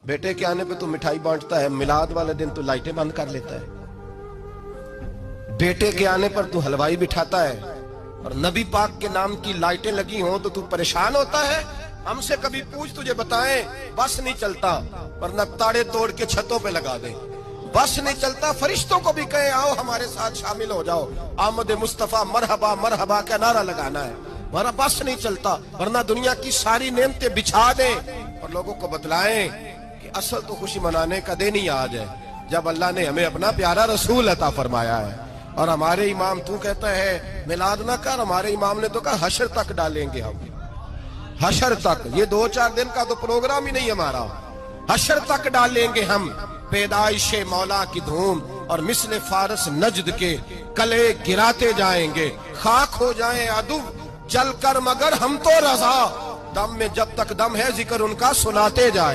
بیٹے کے آنے پہ تو مٹھائی بانٹتا ہے، میلاد والے دن تو لائٹیں بند کر لیتا ہے۔ بیٹے کے آنے پر تو حلوائی بٹھاتا ہے، اور نبی پاک کے نام کی لائٹیں لگی ہوں تو پریشان ہوتا ہے۔ ہم سے کبھی پوچھ، تجھے بتائیں بس نہیں چلتا، ورنہ تاڑے توڑ کے چھتوں پہ لگا دیں۔ بس نہیں چلتا، فرشتوں کو بھی کہیں آؤ ہمارے ساتھ شامل ہو جاؤ، آمد مصطفیٰ مرحبا مرحبا کا نعرہ لگانا ہے۔ ہمارا بس نہیں چلتا، ورنہ دنیا کی ساری نعمتیں بچھا دیں اور لوگوں کو بتلائیں کہ اصل تو خوشی منانے کا دن ہی آج ہے، جب اللہ نے ہمیں اپنا پیارا رسول عطا فرمایا ہے۔ اور ہمارے امام، تو کہتا ہے میلاد نہ کر، ہمارے امام نے تو کہا حشر تک ڈالیں گے ہم، حشر تک۔ یہ 2-4 دن کا تو پروگرام ہی نہیں ہمارا، حشر تک ڈالیں گے ہم پیدائش مولا کی دھوم، اور مثل فارس نجد کے کلے گراتے جائیں گے، خاک ہو جائیں عدو جل کر مگر ہم تو رضا، دم میں جب تک دم ہے ذکر ان کا سناتے جائیں۔